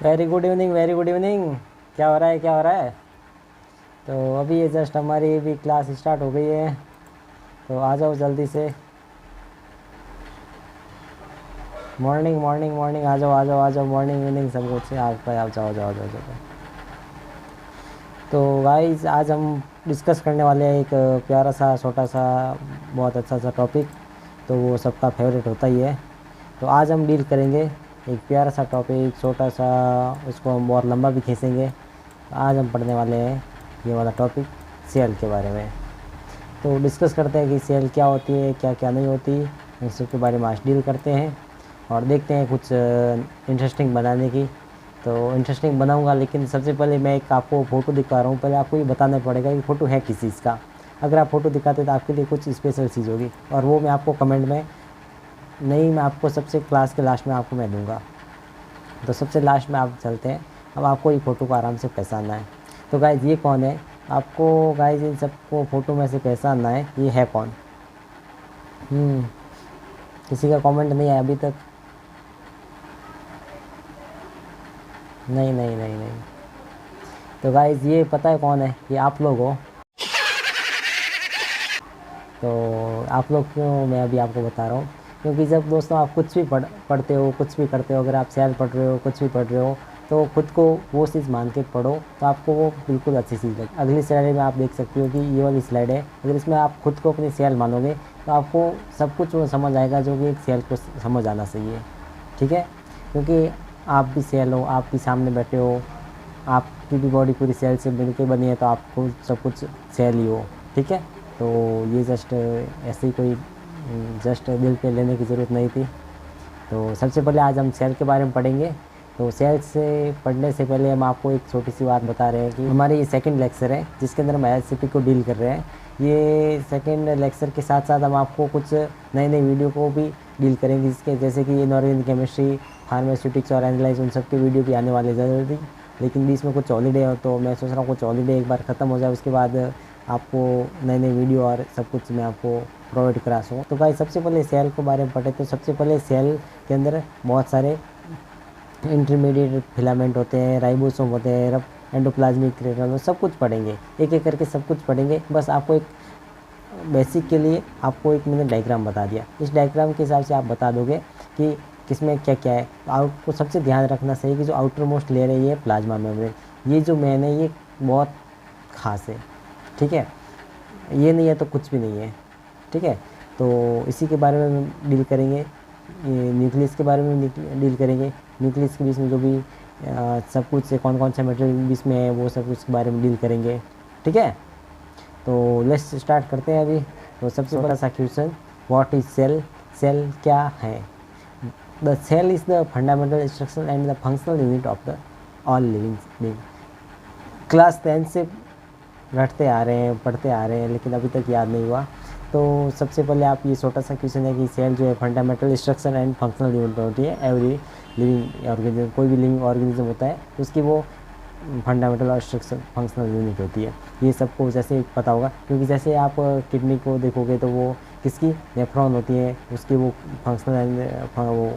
Very good evening, very good evening. क्या हो रहा है, क्या हो रहा है? तो अभी ये जस्ट हमारी भी क्लास स्टार्ट हो गई है, तो आ जाओ जल्दी से। मॉर्निंग मॉर्निंग मॉर्निंग, आ जाओ आ जाओ आ जाओ, मॉर्निंग इवनिंग सब कुछ है आप जाओ जाओ जाओ जाओ जाओ। तो गाइस आज हम डिस्कस करने वाले हैं एक प्यारा सा छोटा सा बहुत अच्छा सा टॉपिक। तो वो सबका फेवरेट होता ही है। तो आज हम डील करेंगे एक प्यारा सा टॉपिक, छोटा सा, उसको हम बहुत लंबा भी खींचेंगे। आज हम पढ़ने वाले हैं ये वाला टॉपिक, सेल के बारे में। तो डिस्कस करते हैं कि सेल क्या होती है, क्या क्या नहीं होती, इन सब के बारे में आज डील करते हैं और देखते हैं कुछ इंटरेस्टिंग बनाने की। तो इंटरेस्टिंग बनाऊंगा, लेकिन सबसे पहले मैं एक आपको फ़ोटो दिखा रहा हूँ। पहले आपको ये बताना पड़ेगा कि फ़ोटो है किस चीज़ का। अगर आप फ़ोटो दिखाते तो आपके लिए कुछ स्पेशल चीज़ होगी, और वो मैं आपको कमेंट में नहीं, मैं आपको सबसे क्लास के लास्ट में आपको मैं दूंगा। तो सबसे लास्ट में आप चलते हैं। अब आपको ये फ़ोटो को आराम से पहचानना है। तो गाइज ये कौन है, आपको गाइज इन सबको फ़ोटो में से पहचानना है ये है कौन। किसी का कमेंट नहीं आया अभी तक? नहीं नहीं नहीं नहीं। तो गाइज ये पता है कौन है, ये आप लोग हो। तो आप लोग क्यों मैं अभी आपको बता रहा हूँ, क्योंकि जब दोस्तों आप कुछ भी पढ़ते हो, कुछ भी करते हो, अगर आप सेल पढ़ रहे हो, कुछ भी पढ़ रहे हो, तो खुद को वो चीज़ मान के पढ़ो, तो आपको वो बिल्कुल अच्छी चीज़ लगे। अगली स्लाइड में आप देख सकते हो कि ये वाली स्लाइड है। अगर इसमें आप खुद को अपनी सेल मानोगे तो आपको सब कुछ वो समझ आएगा जो कि एक सेल को समझ आना चाहिए। ठीक है, क्योंकि आप भी सेल हो, आप भी सामने बैठे हो, आपकी भी बॉडी पूरी सेल से मिलकर बनी है, तो आपको सब कुछ सेल ही हो। ठीक है, तो ये जस्ट ऐसे ही कोई जस्ट दिल पे लेने की ज़रूरत नहीं थी। तो सबसे पहले आज हम सेल के बारे में पढ़ेंगे। तो सेल से पढ़ने से पहले हम आपको एक छोटी सी बात बता रहे हैं कि हमारे ये सेकंड लेक्चर है जिसके अंदर हम एलसीपी को डील कर रहे हैं। ये सेकंड लेक्चर के साथ साथ हम आपको कुछ नई नई वीडियो को भी डील करेंगे, जिसके जैसे कि इनऑर्गेनिक केमिस्ट्री, फार्मास्यूटिक्स और एनालाइज, उन सब के वीडियो भी आने वाले ज़रूरी। लेकिन बीच में कुछ हॉलीडे हो, तो मैं सोच रहा हूँ कुछ हॉलीडे एक बार ख़त्म हो जाए, उसके बाद आपको नई नई वीडियो और सब कुछ मैं आपको प्रोवाइड करा सकूँ। तो भाई सबसे पहले सेल के बारे में पढ़े। तो सबसे पहले सेल के अंदर बहुत सारे इंटरमीडिएट फिलामेंट होते हैं, राइबोसोम होते हैं, एंडोप्लाज्मिक रेटिकुलम, सब कुछ पढ़ेंगे, एक एक करके सब कुछ पढ़ेंगे। बस आपको एक बेसिक के लिए आपको एक मैंने डायग्राम बता दिया, इस डायग्राम के हिसाब से आप बता दोगे कि किसमें क्या क्या है। आपको सबसे ध्यान रखना चाहिए कि जो आउटर मोस्ट लेयर है ये प्लाज्मा मेम्ब्रेन, ये जो मेन है ये बहुत खास है। ठीक है, ये नहीं है तो कुछ भी नहीं है। ठीक है, तो इसी के बारे में डील करेंगे। न्यूक्लियस के बारे में डील करेंगे। न्यूक्लियस के बीच में जो भी सब कुछ है, कौन कौन सा मटेरियल बीच में है, वो सब कुछ के बारे में डील करेंगे। ठीक है, तो लेट्स स्टार्ट करते हैं अभी। तो सबसे बड़ा सा question, what is cell? Cell क्या है? The cell is the fundamental structure and the functional unit of the all living being. Class 10 से रटते आ रहे हैं, पढ़ते आ रहे हैं, लेकिन अभी तक याद नहीं हुआ। तो सबसे पहले आप ये छोटा सा क्वेश्चन है कि सेल जो है fundamental structure and functional unit होती है एवरी लिविंग ऑर्गेनिज्म। कोई भी लिविंग ऑर्गेनिज्म होता है उसकी वो फंडामेंटल और स्ट्रक्चर फंक्शनल यूनिट होती है। ये सबको जैसे पता होगा, क्योंकि जैसे आप किडनी को देखोगे तो वो किसकी नेफ्रॉन होती है, उसकी वो फंक्शनल वो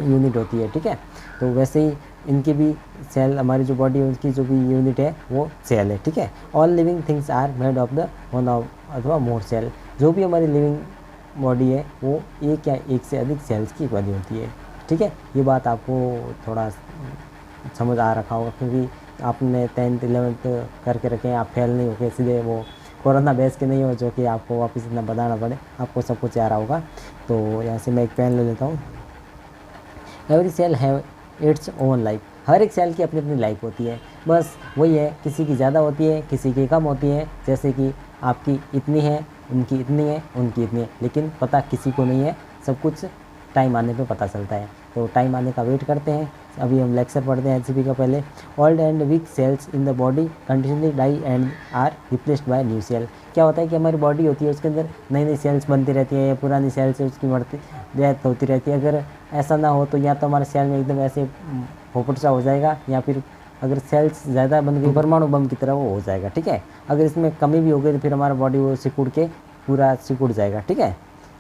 यूनिट होती है। ठीक है, तो वैसे ही इनकी भी सेल, हमारी जो बॉडी है उसकी जो भी यूनिट है वो सेल है। ठीक है, all living things are made of the one of अथवा मोर सेल। जो भी हमारी लिविंग बॉडी है वो एक या एक से अधिक सेल्स की बनी होती है। ठीक है, ये बात आपको थोड़ा समझ आ रखा होगा, क्योंकि आपने 10th 11th करके रखे हैं, आप फेल नहीं होके सीधे वो कोरोना बेस के नहीं हो जो कि आपको वापस इतना बताना पड़े, आपको सब कुछ आ रहा होगा। तो यहाँ से मैं एक पेन ले लेता हूँ। Every cell have its own life. हर एक सेल की अपनी अपनी लाइफ होती है, बस वही है, किसी की ज़्यादा होती है, किसी की कम होती है। जैसे कि आपकी इतनी है, उनकी इतनी है, उनकी इतनी है, लेकिन पता किसी को नहीं है। सब कुछ टाइम आने पे पता चलता है, तो टाइम आने का वेट करते हैं। अभी हम लेक्चर पढ़ते हैं एलसीपी का। पहले, old and weak cells in the body continuously die and are replaced by new cell. क्या होता है कि हमारी बॉडी होती है, उसके अंदर नई नई सेल्स बनती रहती है, या पुरानी सेल से उसकी मरती डेथ होती रहती है। अगर ऐसा ना हो तो या तो हमारे सेल में एकदम ऐसे पोपट सा हो जाएगा, या फिर अगर सेल्स ज़्यादा बन गई परमाणु बम की तरह वो हो जाएगा। ठीक है, अगर इसमें कमी भी हो गई तो फिर हमारा बॉडी वो सिकुड़ के पूरा सिकुड़ जाएगा। ठीक है,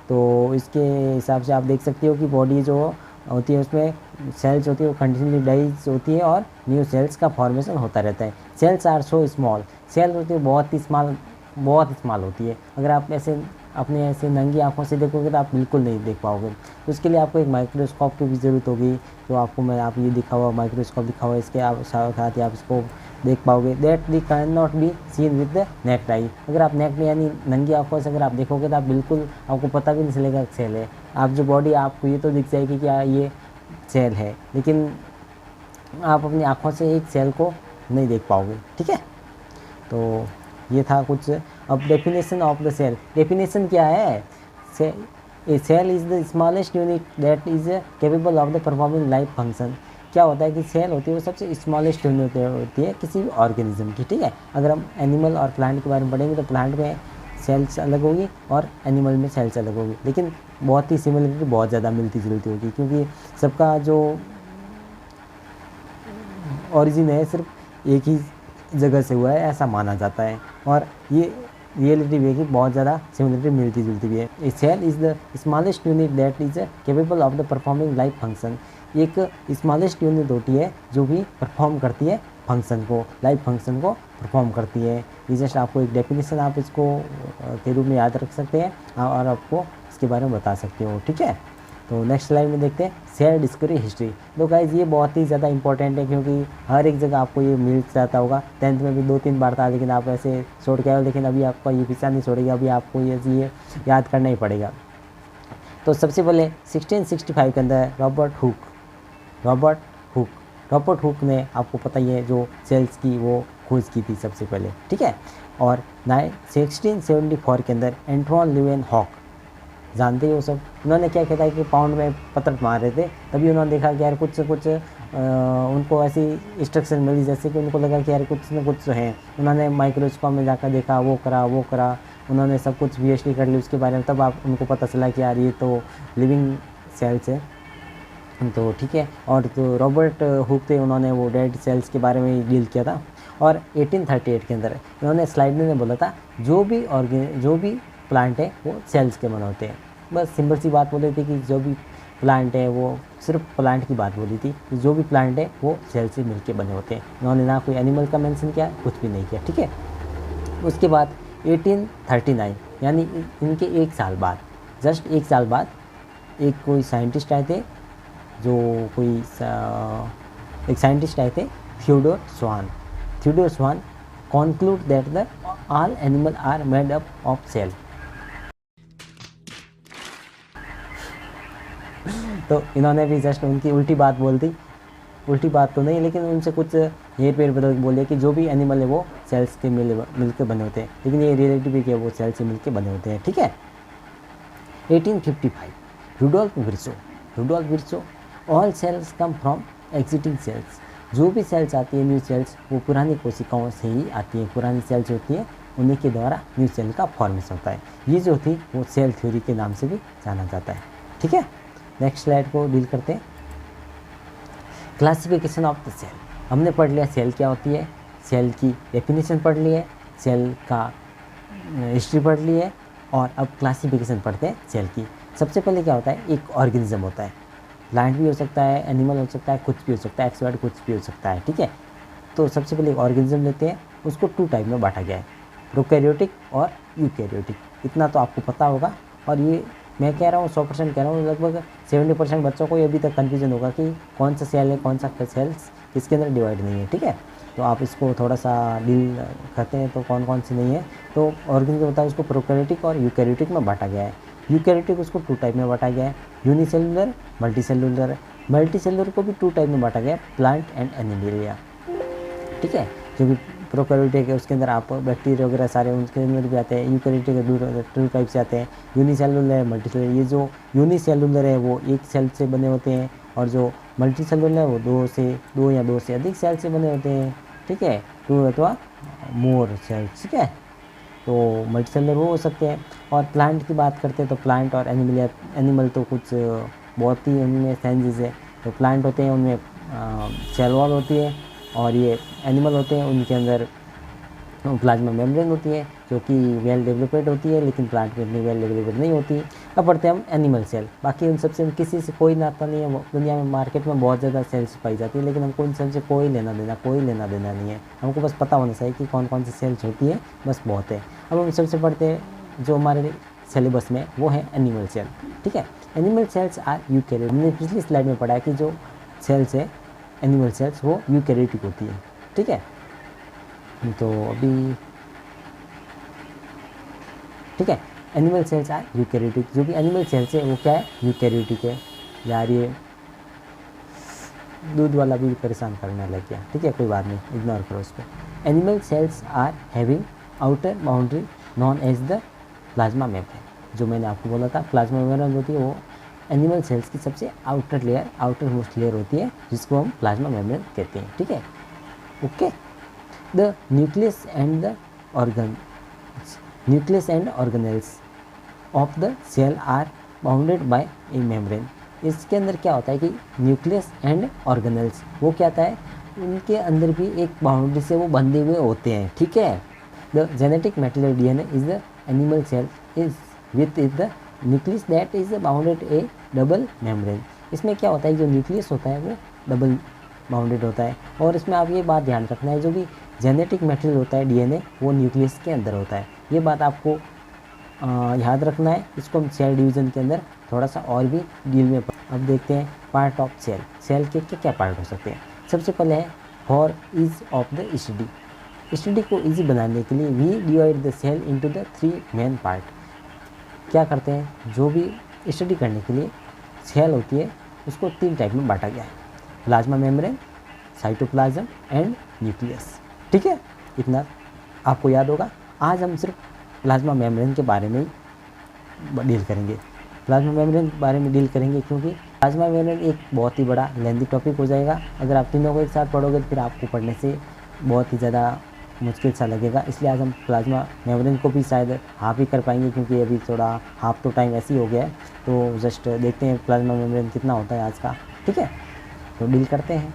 तो इसके हिसाब से आप देख सकते हो कि बॉडी जो होती है, उसमें सेल्स होती है वो कंटिन्यूसली डाइज होती है और न्यू सेल्स का फॉर्मेशन होता रहता है। Cells are so small, cell होती है बहुत ही स्मॉल होती है। अगर आप ऐसे अपने ऐसे नंगी आंखों से देखोगे तो आप बिल्कुल नहीं देख पाओगे। तो उसके लिए आपको एक माइक्रोस्कोप की भी ज़रूरत होगी, तो आपको मैं आप ये दिखा हुआ माइक्रोस्कोप दिखा हुआ है, इसके आप साथ ही आप इसको देख पाओगे। That the can not be seen with the necked आई। अगर आप नेक्ड यानी नंगी आंखों से अगर आप देखोगे तो आप बिल्कुल आपको पता भी नहीं चलेगा कि सेल है। आप जो बॉडी आपको ये तो दिख जाएगी कि ये सेल है, लेकिन आप अपनी आँखों से एक सेल को नहीं देख पाओगे। ठीक है, तो ये था कुछ। अब definition of the cell, definition क्या है? A cell is the smallest unit that is capable of the performing life function. क्या होता है कि सेल होती है वो सबसे स्मॉलेस्ट यूनिट होती है किसी भी ऑर्गेनिज्म की। ठीक है, अगर हम एनिमल और प्लांट के बारे में पढ़ेंगे तो प्लांट में सेल्स अलग होगी और एनिमल में सेल्स अलग होगी, लेकिन बहुत ही सिमिलरिटी बहुत ज़्यादा मिलती जुलती होगी, क्योंकि सबका जो ओरिजिन है सिर्फ एक ही जगह से हुआ है ऐसा माना जाता है, और ये रियलिटी भी है कि बहुत ज़्यादा सिमिलरिटी मिलती जुलती भी है। A cell is the smallest unit that is capable of the performing life function. एक स्मॉलेस्ट यूनिट होती है जो भी परफॉर्म करती है फंक्शन को, लाइफ फंक्शन को परफॉर्म करती है। ये जस्ट आपको एक डेफिनेशन आप इसको के रूप में याद रख सकते हैं और आपको इसके बारे में बता सकते हो। ठीक है, तो नेक्स्ट स्लाइड में देखते हैं सेल डिस्कवरी हिस्ट्री। तो गाइज ये बहुत ही ज़्यादा इंपॉर्टेंट है, क्योंकि हर एक जगह आपको ये मिल जाता होगा। 10th में भी 2-3 बार था, लेकिन आप ऐसे छोड़ के आए हो, लेकिन अभी आपका ये पीछा नहीं छोड़ेगा, अभी आपको ये याद करना ही पड़ेगा। तो सबसे पहले 1665 के अंदर रॉबर्ट हुक ने, आपको पता ही है, जो सेल्स की वो खोज की थी सबसे पहले। ठीक है, और 1674 के अंदर एंटोन ल्यूवेनहॉक, जानते ही वो सब, उन्होंने क्या किया था कि पाउंड में पत्थर मार रहे थे, तभी उन्होंने देखा कि यार कुछ उनको ऐसी इंस्ट्रक्शन मिली, जैसे कि उनको लगा कि यार कुछ न कुछ है। उन्होंने माइक्रोस्कोप में जाकर देखा, वो करा, उन्होंने सब कुछ PhD कर ली उसके बारे में, तब आप उनको पता चला कि यार ये तो लिविंग सेल्स है। तो ठीक है, और तो रॉबर्ट हुक थे, उन्होंने वो डेड सेल्स के बारे में डील किया था। और 1838 के अंदर इन्होंने स्लाइड में बोला था जो भी प्लांट है वो सेल्स के बने होते हैं। बस सिंपल सी बात बोली थी कि जो भी प्लांट है, वो सिर्फ प्लांट की बात बोली थी कि जो भी प्लांट है वो सेल से मिलके बने होते हैं। उन्होंने ना कोई एनिमल का मेंशन किया, कुछ भी नहीं किया। ठीक है, उसके बाद 1839 यानी इनके एक साल बाद, जस्ट एक साल बाद, एक कोई साइंटिस्ट आए थे, एक साइंटिस्ट आए थे, Theodore Schwann conclude that the all animal are made up of cell। तो इन्होंने भी जस्ट उनकी उल्टी बात बोल दी, उल्टी बात तो नहीं, लेकिन उनसे कुछ ये पेड़ बदल बोले कि जो भी एनिमल है वो सेल्स के मिलकर बने होते हैं, लेकिन ये रियलिटी भी क्या, वो सेल से मिलकर बने होते हैं। ठीक है, 1855 Rudolf Virchow all cells come from existing cells. जो भी सेल्स आती है, न्यू सेल्स, वो पुरानी कोशिकाओं से ही आती है। पुरानी सेल्स होती है, उन्हीं के द्वारा न्यू सेल का फॉर्मेशन होता है। ये जो थी वो सेल थ्योरी के नाम से भी जाना जाता है। ठीक है, नेक्स्ट स्लाइड को डील करते हैं। Classification of the cell. हमने पढ़ लिया सेल क्या होती है, सेल की डेफिनेशन पढ़ ली है, सेल का हिस्ट्री पढ़ ली है, और अब क्लासिफिकेशन पढ़ते हैं सेल की। सबसे पहले क्या होता है, एक ऑर्गेनिज्म होता है, प्लांट भी हो सकता है, एनिमल हो सकता है, कुछ भी हो सकता है, एक्सवर्ड कुछ भी हो सकता है। ठीक है, तो सबसे पहले एक ऑर्गेनिज्म लेते हैं, उसको 2 टाइप में बांटा गया है, प्रोकैरियोटिक और यूकैरियोटिक। इतना तो आपको पता होगा, और ये मैं कह रहा हूँ 100% कह रहा हूँ, लगभग 70% बच्चों को ये अभी तक कन्फ्यूजन होगा कि कौन सा सेल है, कौन सा सेल्स किसके अंदर डिवाइड नहीं है। ठीक है, तो आप इसको थोड़ा सा डील करते हैं तो कौन कौन सी नहीं है। तो ऑर्गेनिज्म होता है, उसको प्रोकैरियोटिक और यूकैरियोटिक में बांटा गया है। यूकैरियोटिक उसको 2 टाइप में बांटा गया है, यूनिसेलुलर, मल्टीसेलुलर। मल्टीसेलुलर को भी 2 टाइप में बांटा गया है, प्लांट एंड एनिमलिया। ठीक है, जो भी प्रोकैरियोटिक है उसके अंदर आप बैक्टीरिया वगैरह सारे उनके अंदर भी आते हैं। यूकैरियोटिक के 2 टाइप से आते हैं, यूनिसेलुलर, मल्टीसेलुलर। ये जो यूनिसेलुलर है वो एक सेल से बने होते हैं, और जो मल्टीसेलुलर है वो 2 या 2 से अधिक सेल से बने होते हैं। ठीक है, 2 अथवा मोर सेल्स। ठीक है, तो मल्टीसेलुलर वो हो सकते हैं। और प्लांट की बात करते हैं तो प्लांट और एनिमल तो कुछ बहुत ही उनमें सेंसेस है। तो प्लांट होते हैं, उनमें सेल वॉल होती है, और ये एनिमल होते हैं, उनके अंदर प्लाज्मा मेम्ब्रेन होती है जो कि वेल डेवलप्ड होती है, लेकिन प्लांट में इतनी वेल डेवलप्ड नहीं होती। अब पढ़ते हैं हम एनिमल सेल। बाकी उन सबसे किसी से कोई नाता नहीं है। दुनिया में मार्केट में बहुत ज़्यादा सेल्स पाई जाती है, लेकिन हमको इन सबसे कोई लेना देना नहीं है। हमको बस पता होना चाहिए कि कौन कौन सी सेल्स होती है, बस बहुत है। अब हम सबसे पढ़ते हैं जो हमारे सिलेबस में, वो है एनिमल सेल। ठीक है, एनिमल सेल्स आर यूकैरियोटिक। हमने पिछली स्लाइड में पढ़ा है कि जो सेल्स है एनिमल सेल्स वो यूकैरियोटिक होती है। ठीक है, तो अभी ठीक है, एनिमल सेल्स आर यूकैरियोटिक। जो भी एनिमल सेल्स है वो क्या है, यूकैरियोटिक है। यार ये दूध वाला भी परेशान करने लग गया। ठीक है, कोई बात नहीं, इग्नोर करो उसको। Animal cells are having outer boundary known as the plasma membrane. जो मैंने आपको बोला था प्लाज्मा मेम्ब्रेन होती है वो एनिमल सेल्स की सबसे outer layer, outer most layer होती है, जिसको हम प्लाज्मा मेम्ब्रेन कहते हैं। ठीक है, okay. The nucleus and the organ nucleus and organelles of the cell are bounded by a membrane. इसके अंदर क्या होता है कि न्यूक्लियस एंड ऑर्गेनेल्स वो क्या होता है, उनके अंदर भी एक बाउंड्री से वो बंधे हुए होते हैं। ठीक है, the genetic material DNA is the animal cell is with is the nucleus that is bounded a double membrane. इसमें क्या होता है, जो न्यूक्लियस होता है वो डबल बाउंडेड होता है। और इसमें आप ये बात ध्यान रखना है, जो भी जेनेटिक मटेरियल होता है डीएनए वो न्यूक्लियस के अंदर होता है। ये बात आपको याद रखना है। इसको हम सेल डिवीज़न के अंदर थोड़ा सा और भी डील में अब देखते हैं पार्ट ऑफ सेल। सेल के क्या पार्ट हो सकते हैं। सबसे पहले है for ease of the study. Study को ईजी बनाने के लिए we divide the cell into the 3 main part. क्या करते हैं, जो भी स्टडी करने के लिए सेल होती है उसको 3 टाइप में बांटा गया है, plasma membrane, cytoplasm and nucleus. ठीक है, इतना आपको याद होगा। आज हम सिर्फ प्लाज्मा मेम्ब्रेन के बारे में ही डील करेंगे। प्लाज्मा मेम्ब्रेन के बारे में डील करेंगे क्योंकि प्लाज्मा मेम्ब्रेन एक बहुत ही बड़ा लेंथी टॉपिक हो जाएगा। अगर आप तीनों को एक साथ पढ़ोगे तो फिर आपको पढ़ने से बहुत ही ज़्यादा मुश्किल सा लगेगा। इसलिए आज हम प्लाज्मा मेम्ब्रेन को भी शायद हाफ ही कर पाएंगे, क्योंकि अभी थोड़ा हाफ तो टाइम ऐसे ही हो गया है। तो जस्ट देखते हैं प्लाज्मा मेम्ब्रेन कितना होता है आज का। ठीक है, तो डील करते हैं।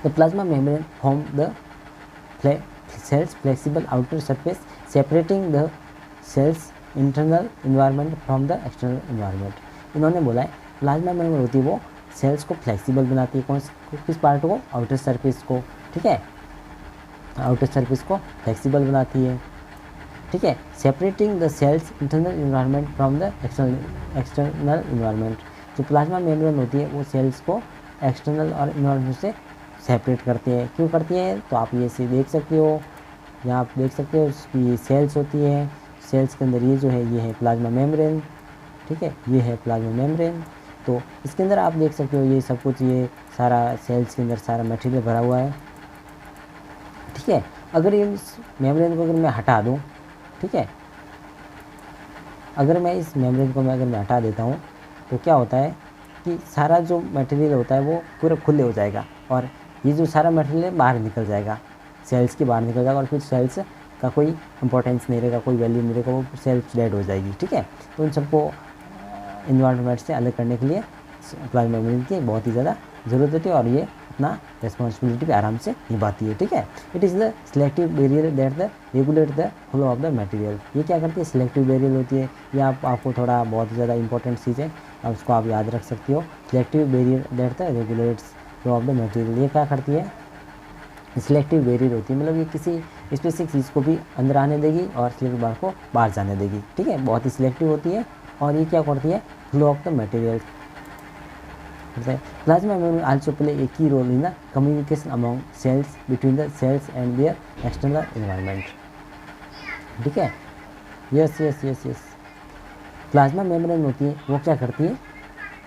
The plasma membrane form the cells flexible outer surface separating the cells internal environment from the external environment। इन्होंने बोला है प्लाज्मा मेम्ब्रेन होती है वो सेल्स को फ्लेक्सिबल बनाती है। किस पार्ट को, आउटर सरफेस को। ठीक है, आउटर सरफेस को फ्लेक्सिबल बनाती है। ठीक है, separating the cells internal environment from the external environment. जो प्लाज्मा मेम्ब्रेन होती है वो सेल्स को एक्सटर्नल और इन्वायरमेंट से सेपरेट करती है। क्यों करती है, तो आप ये से देख सकते हो, यहाँ आप देख सकते हो उसकी सेल्स होती है। सेल्स के अंदर ये जो है ये है प्लाज्मा मेम्ब्रेन। ठीक है, ये है प्लाज्मा मेम्ब्रेन। तो इसके अंदर आप देख सकते हो ये सब कुछ, ये सारा सेल्स के अंदर सारा मटेरियल भरा हुआ है। ठीक है, अगर ये मेम्ब्रेन को अगर मैं हटा दूँ, ठीक है, अगर मैं इस मेम्ब्रेन को अगर मैं हटा देता हूँ तो क्या होता है कि सारा जो मटेरियल होता है वो पूरा खुले हो जाएगा, और ये जो सारा मटेरियल है बाहर निकल जाएगा, सेल्स के बाहर निकल जाएगा, और फिर सेल्स का कोई इंपॉर्टेंस नहीं रहेगा, कोई वैल्यू नहीं रहेगा, वो सेल्स डेड हो जाएगी। ठीक है, तो उन सबको इन्वायरमेंट से अलग करने के लिए प्लाज्मा मेम्ब्रेन की बहुत ही ज़्यादा ज़रूरत होती है, और ये अपना रिस्पॉन्सिबिलिटी भी आराम से निभाती है। ठीक है, it is the selective barrier that the regulate the flow of the material. ये क्या करती है, सिलेक्टिव बैरियर होती है। ये आपको थोड़ा बहुत ज़्यादा इंपॉर्टेंट चीज़ है, अब उसको आप याद रख सकते हो। Selective barrier that the regulates flow of the material. ये क्या करती है, सिलेक्टिव बैरियर होती है, मतलब ये किसी स्पेसिफिक चीज़ को भी अंदर आने देगी और सिलेक्टिव बार को बाहर जाने देगी। ठीक है, बहुत ही सिलेक्टिव होती है, और ये क्या करती है, flow of the material. Plasma membrane also play a key role in the communication among cells between the cells and their external environment. ठीक है, yes yes yes yes, plasma membrane होती है वो क्या करती है,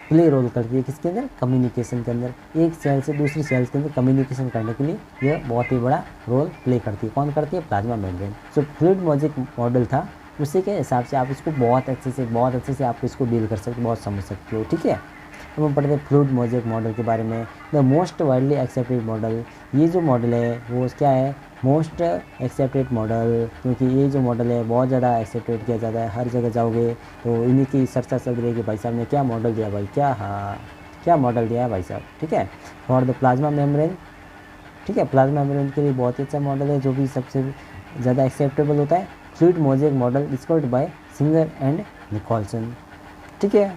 प्ले रोल करती है किसके अंदर, कम्युनिकेशन के अंदर। एक सेल से दूसरी सेल्स के अंदर कम्युनिकेशन करने के लिए यह बहुत ही बड़ा रोल प्ले करती है। कौन करती है, प्लाज्मा मेम्ब्रेन। जो फ्लूइड मॉजिक मॉडल था उसी के हिसाब से आप इसको बहुत अच्छे से आप इसको डील कर सकते हो, बहुत समझ सकते हो। ठीक है, अब हम पढ़ते हैं फ्लूइड मॉजिक मॉडल के बारे में। The most widely accepted model, ये जो मॉडल है वो क्या है, मोस्ट एक्सेप्टेड मॉडल, क्योंकि ये जो मॉडल है बहुत ज़्यादा एक्सेप्टेड किया जाता है। हर जगह जाओगे तो इन्हीं की चर्चा चल रही है कि भाई साहब ने क्या मॉडल दिया, भाई क्या, हाँ क्या मॉडल दिया है भाई साहब। ठीक है, फॉर द प्लाज्मा मेम्ब्रेन ठीक है। प्लाज्मा मेम्ब्रेन के लिए बहुत ही अच्छा मॉडल है जो भी सबसे ज़्यादा एक्सेप्टेबल होता है, fluid mosaic model discovered by Singer and Nicolson. ठीक है,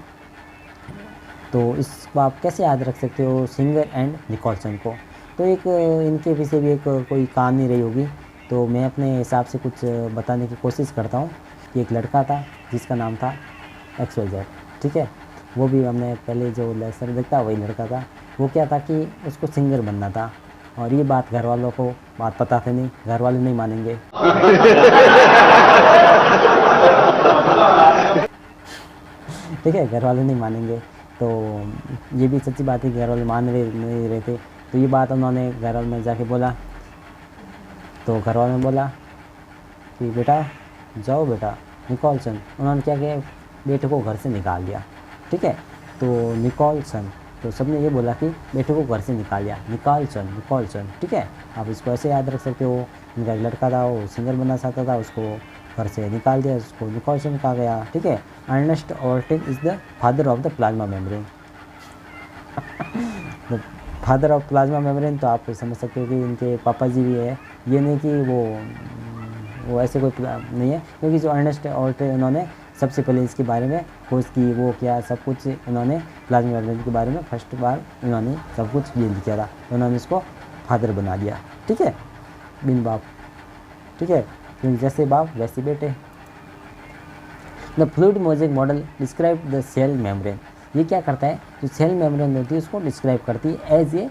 तो इसको आप कैसे याद रख सकते हो, सिंगर एंड निकोलसन को। तो एक इनके पीछे भी एक कोई कहानी रही होगी, तो मैं अपने हिसाब से कुछ बताने की कोशिश करता हूँ कि एक लड़का था जिसका नाम था XYZ। ठीक है, वो भी हमने पहले जो लेक्चर देखा वही लड़का था। वो क्या था कि उसको सिंगर बनना था, और ये बात घर वालों को बात पता थी नहीं, घर वाले नहीं मानेंगे। ठीक है, घर वाले नहीं मानेंगे, तो ये भी सच्ची बात है कि घर वाले मान नहीं रहे थे। तो ये बात उन्होंने घर वालों में जाके बोला, तो घर वालों ने बोला कि बेटा जाओ बेटा निकोलसन। उन्होंने क्या किया, बेटे को घर से निकाल दिया। ठीक है, तो निकोलसन, तो सबने ये बोला कि बेटे को घर से निकाल दिया, निकोलसन निकोलसन। ठीक है, आप इसको ऐसे याद रख सकते हो। इनका एक लड़का था, वो सिंगर बनना चाहता था, उसको घर से निकाल दिया, उसको निकोलसन कहा गया। ठीक है, Ernest Overton is the father of the plasma membrane. Father of plasma membrane, तो आप समझ सकते हो कि इनके पापा जी भी है। ये नहीं कि वो ऐसे कोई नहीं है, क्योंकि जो अर्नेस्ट ऑल्टिन उन्होंने सबसे पहले इसके बारे में खोज की, वो क्या सब कुछ इन्होंने प्लाज्मा मेम्ब्रेन के बारे में फर्स्ट बार इन्होंने सब कुछ डील किया था, तो उन्होंने इसको फादर बना दिया। ठीक है, बिन बाप। ठीक है, क्योंकि जैसे बाप वैसे बेटे। The fluid mosaic model describe the cell membrane. ये क्या करता है, जो सेल मेम्ब्रेन होती है उसको डिस्क्राइब करती है as a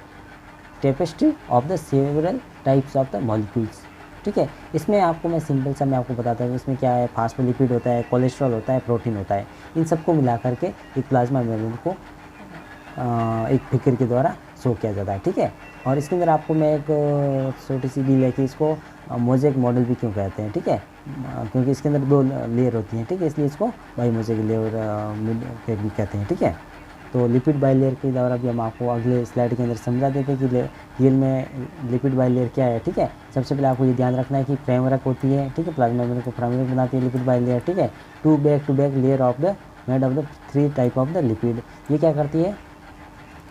tapestry of the several types of the molecules. ठीक है, इसमें आपको मैं सिंपल सा मैं आपको बताता हूँ, इसमें क्या है, फास्फोलिपिड होता है, कोलेस्ट्रॉल होता है, प्रोटीन होता है। इन सबको मिला करके एक प्लाज्मा मेम्ब्रेन को एक फिगर के द्वारा शो किया जाता है। ठीक है, और इसके अंदर आपको मैं एक छोटी सी डील है कि इसको मोज़ेक मॉडल भी क्यों कहते हैं। ठीक है, क्योंकि इसके अंदर 2 लेयर होती हैं। ठीक है, इसलिए इसको बाई मोज़ेक लेयर भी कहते हैं। ठीक है, तो लिपिड बाई लेयर के द्वारा भी हम आपको अगले स्लाइड के अंदर समझा देते हैं कि रियल में लिपिड बाई लेयर क्या है। ठीक है, सबसे पहले आपको ये ध्यान रखना है कि फ्रेमवर्क होती है। ठीक है, प्लाज्मा मेम्ब्रेन को फ्रेमवर्क बनाती है लिपिड बाई लेयर। ठीक है, two back layer of the made of the 3 type of the lipid. ये क्या करती है,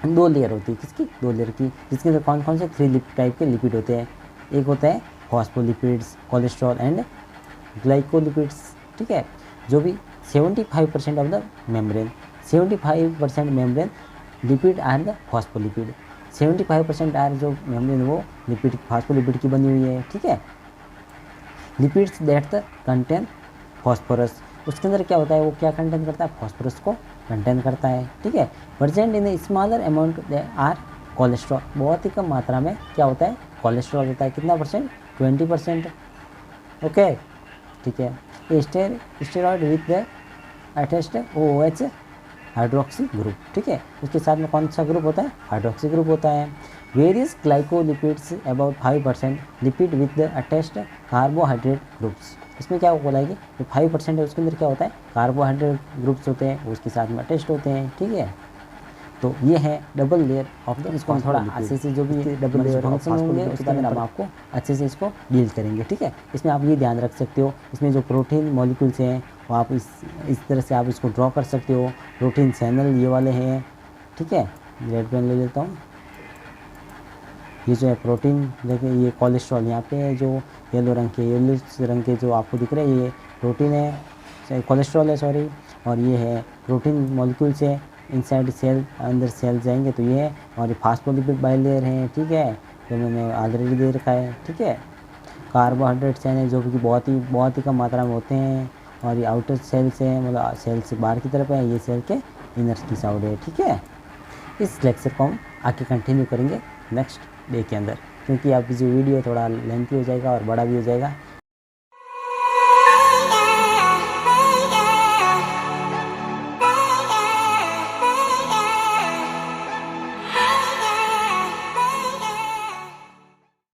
2 लेयर होती है, किसकी, 2 लेयर की, जिसके अंदर कौन कौन से 3 टाइप के लिपिड होते हैं। एक होता है फॉस्फोलिपिड्स, कोलेस्ट्रॉल एंड ग्लाइकोलिपिड्स। ठीक है, जो भी 75% of the membrane, 75% membrane lipid are the phospholipid. 75% are जो मेम्ब्रेन वो लिपिड फॉस्फोलिपिड की बनी हुई है। ठीक है, lipids that the contain phosphorus, उसके अंदर क्या होता है, वो क्या कंटेन करता है, फॉस्फोरस को कंटेन करता है। ठीक है, present in smaller amount are cholesterol, बहुत ही कम मात्रा में क्या होता है, कोलेस्ट्रॉल होता है। कितना परसेंट, 20%। ओके, ठीक है, steroid with the attached OH hydroxy group. ठीक है, उसके साथ में कौन सा ग्रुप होता है, हाइड्रोक्सी ग्रुप होता है। Various glycolipids about 5% lipid with the attached carbohydrate groups. इसमें क्या बोला है कि जो 5% है उसके अंदर क्या होता है, कार्बोहाइड्रेट ग्रुप्स होते हैं, उसके साथ में अटैच्ड होते हैं। ठीक है, तो ये है डबल लेयर ऑफ द, इसको हम थोड़ा अच्छे से जो भी डबल लेयर फंक्शन होंगे उसके अंदर हम आपको अच्छे से इसको डील करेंगे। ठीक है, इसमें आप ये ध्यान रख सकते हो, इसमें जो प्रोटीन मॉलिक्यूल्स हैं वो आप इस तरह से आप इसको ड्रॉ कर सकते हो। प्रोटीन चैनल ये वाले हैं। ठीक है, रेड पेन ले लेता हूँ। ये जो है प्रोटीन, देखिए ये कोलेस्ट्रॉल यहाँ पे है, जो येलो रंग के जो आपको दिख रहे हैं ये प्रोटीन है, कोलेस्ट्रॉल है सॉरी, और ये है प्रोटीन मॉलिक्यूल्स है। इनसाइड सेल, अंदर सेल जाएंगे तो ये है, और ये फास्फोलिपिड बाइलेयर हैं। ठीक है, जो मैंने ऑलरेडी दे रखा है। ठीक है, कार्बोहाइड्रेट चैन है जो कि बहुत ही कम मात्रा में होते हैं, और ये आउटर सेल से मतलब सेल से बाहर की तरफ है, ये सेल के इनर की साइड है। ठीक है, इस लेक्चर को हम आगे कंटिन्यू करेंगे नेक्स्ट डे के अंदर, क्योंकि आपकी जो वीडियो थोड़ा लेंथी हो जाएगा और बड़ा भी हो जाएगा।